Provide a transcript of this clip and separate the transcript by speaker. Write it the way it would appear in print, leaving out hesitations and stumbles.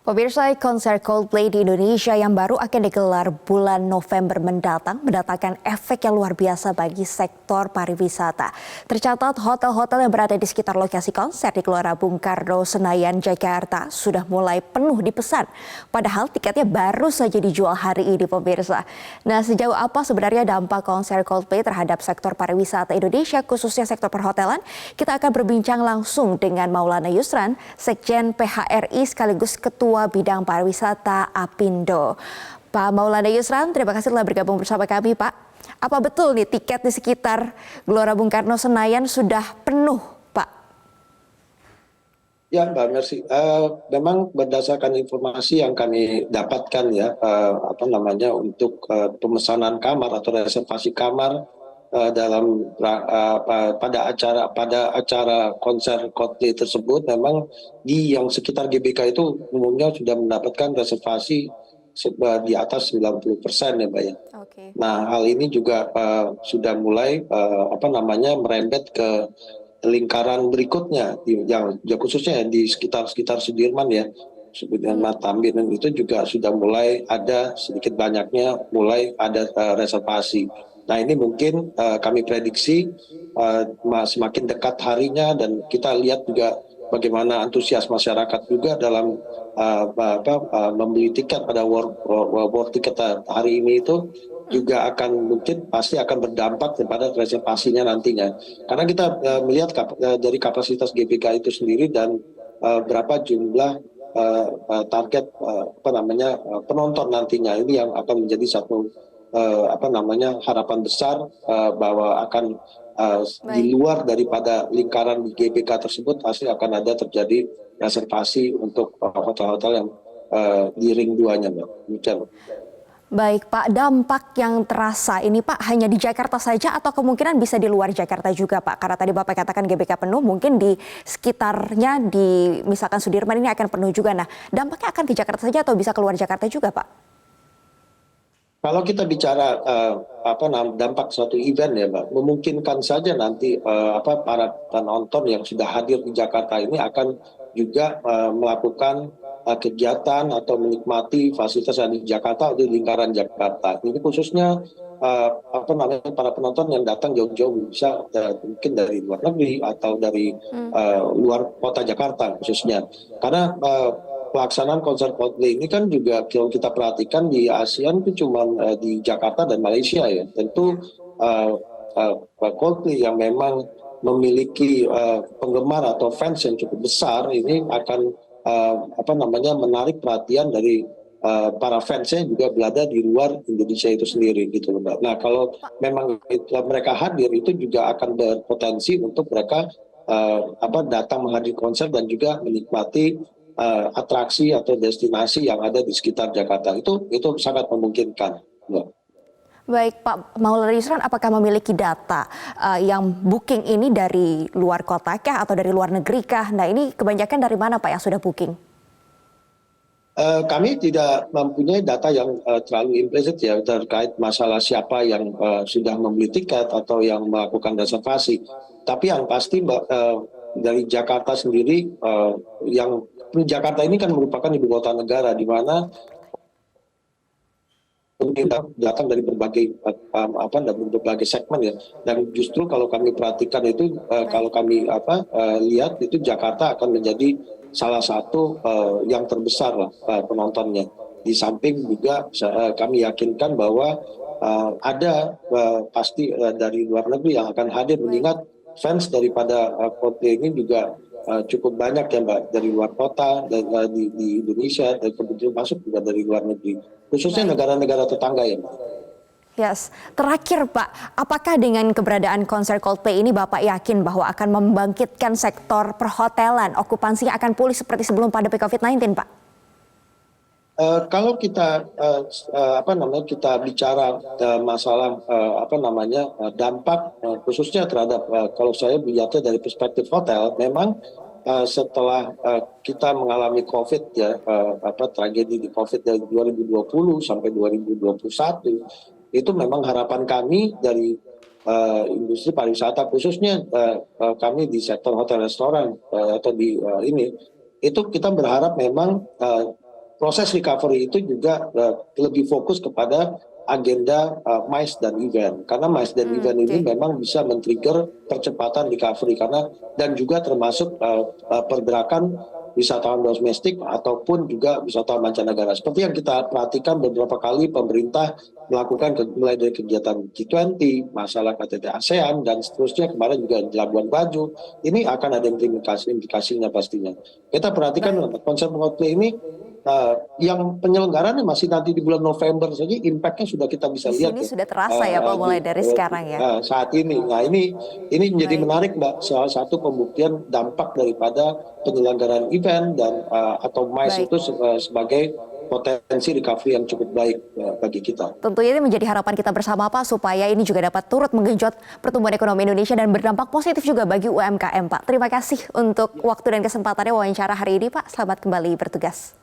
Speaker 1: Pemirsa, konser Coldplay di Indonesia yang baru akan digelar bulan November mendatangkan efek yang luar biasa bagi sektor pariwisata. Tercatat hotel-hotel yang berada di sekitar lokasi konser di Gelora Bung Karno, Senayan, Jakarta sudah mulai penuh dipesan. Padahal tiketnya baru saja dijual hari ini, pemirsa. Nah, sejauh apa sebenarnya dampak konser Coldplay terhadap sektor pariwisata Indonesia, khususnya sektor perhotelan? Kita akan berbincang langsung dengan Maulana Yusran, Sekjen PHRI sekaligus Ketua Bidang Pariwisata Apindo. Pak Maulana Yusran, terima kasih telah bergabung bersama kami, Pak. Apa betul nih tiket di sekitar Gelora Bung Karno Senayan sudah penuh, Pak?
Speaker 2: Ya, Mbak Mercy, memang berdasarkan informasi yang kami dapatkan ya, untuk pemesanan kamar atau reservasi kamar pada acara konser Coldplay tersebut, memang yang sekitar GBK itu umumnya sudah mendapatkan reservasi di atas 90% ya, Mbak ya.
Speaker 1: Oke.
Speaker 2: Nah, hal ini juga sudah mulai merembet ke lingkaran berikutnya yang khususnya di sekitar Sudirman ya. Sudirman Tamrin itu juga sudah mulai ada sedikit banyaknya mulai ada reservasi. Nah, ini mungkin kami prediksi semakin dekat harinya, dan kita lihat juga bagaimana antusias masyarakat juga dalam membeli tiket pada World Ticket hari ini itu juga pasti akan berdampak kepada reservasinya nantinya. Karena kita melihat dari kapasitas GBK itu sendiri dan berapa jumlah target penonton nantinya, ini yang akan menjadi satu harapan besar bahwa akan di luar daripada lingkaran di GBK tersebut pasti akan ada terjadi reservasi untuk hotel-hotel yang di ring 2-nya, Mbak.
Speaker 1: Baik, Pak, dampak yang terasa ini, Pak, hanya di Jakarta saja atau kemungkinan bisa di luar Jakarta juga, Pak? Karena tadi Bapak katakan GBK penuh, mungkin di sekitarnya di misalkan Sudirman ini akan penuh juga. Nah, dampaknya akan di Jakarta saja atau bisa keluar Jakarta juga, Pak?
Speaker 2: Kalau kita bicara dampak suatu event ya, Mbak, memungkinkan saja nanti para penonton yang sudah hadir di Jakarta ini akan juga melakukan kegiatan atau menikmati fasilitas yang di Jakarta atau di lingkaran Jakarta. Ini khususnya para penonton yang datang jauh-jauh, bisa mungkin dari luar negeri atau dari luar kota Jakarta khususnya. Karena pelaksanaan konser Coldplay ini kan juga kalau kita perhatikan di ASEAN itu cuma di Jakarta dan Malaysia ya. Tentu Coldplay yang memang memiliki penggemar atau fans yang cukup besar ini akan menarik perhatian dari para fansnya juga berada di luar Indonesia itu sendiri gitu loh, Mbak. Nah, kalau memang mereka hadir itu juga akan berpotensi untuk mereka datang menghadiri konser dan juga menikmati atraksi atau destinasi yang ada di sekitar Jakarta. Itu sangat memungkinkan, Mbak.
Speaker 1: Baik, Pak Maulana Yusran, apakah memiliki data yang booking ini dari luar kota kah atau dari luar negeri kah? Nah, ini kebanyakan dari mana, Pak, yang sudah booking?
Speaker 2: Kami tidak mempunyai data yang terlalu implisit ya terkait masalah siapa yang sudah membeli tiket atau yang melakukan reservasi. Tapi yang pasti, Mbak, dari Jakarta sendiri, Jakarta ini kan merupakan ibu kota negara di mana kita datang dari berbagai segmen ya, dan justru kalau kami perhatikan itu kalau kami lihat itu Jakarta akan menjadi salah satu yang terbesar lah penontonnya. Di samping juga kami yakinkan bahwa ada pasti dari luar negeri yang akan hadir, mengingat fans daripada Coldplay ini juga cukup banyak ya, Mbak, dari luar kota dan di Indonesia, dan kemudian masuk juga dari luar negeri, khususnya negara-negara tetangga ya, Mbak.
Speaker 1: Yes, terakhir Pak, apakah dengan keberadaan konser Coldplay ini Bapak yakin bahwa akan membangkitkan sektor perhotelan, okupansinya akan pulih seperti sebelum pandemi COVID-19, Pak?
Speaker 2: Kalau kita kita bicara masalah dampak khususnya terhadap kalau saya melihatnya dari perspektif hotel, memang setelah kita mengalami COVID ya, tragedi di COVID dari 2020 sampai 2021, itu memang harapan kami dari industri pariwisata, khususnya kami di sektor hotel restoran atau di ini, itu kita berharap memang proses recovery itu juga lebih fokus kepada agenda MICE dan event, karena MICE dan event ini memang bisa men-trigger percepatan recovery karena dan juga termasuk pergerakan wisatawan domestik ataupun juga wisatawan mancanegara. Seperti yang kita perhatikan beberapa kali pemerintah melakukan mulai dari kegiatan G20, masalah KTT ASEAN dan seterusnya, kemarin juga di Labuan Bajo. Ini akan ada implikasinya pastinya. Kita perhatikan konsep Coldplay ini yang penyelenggarannya masih nanti di bulan November saja, impact-nya sudah kita bisa lihat.
Speaker 1: Ini sudah terasa ya Pak mulai dari sekarang ya.
Speaker 2: Saat ini. Nah ini menjadi menarik Mbak, salah satu pembuktian dampak daripada penyelenggaraan event dan atau MICE itu sebagai potensi recovery yang cukup baik bagi kita.
Speaker 1: Tentunya ini menjadi harapan kita bersama Pak, supaya ini juga dapat turut menggenjot pertumbuhan ekonomi Indonesia dan berdampak positif juga bagi UMKM Pak. Terima kasih untuk waktu dan kesempatannya wawancara hari ini Pak. Selamat kembali bertugas.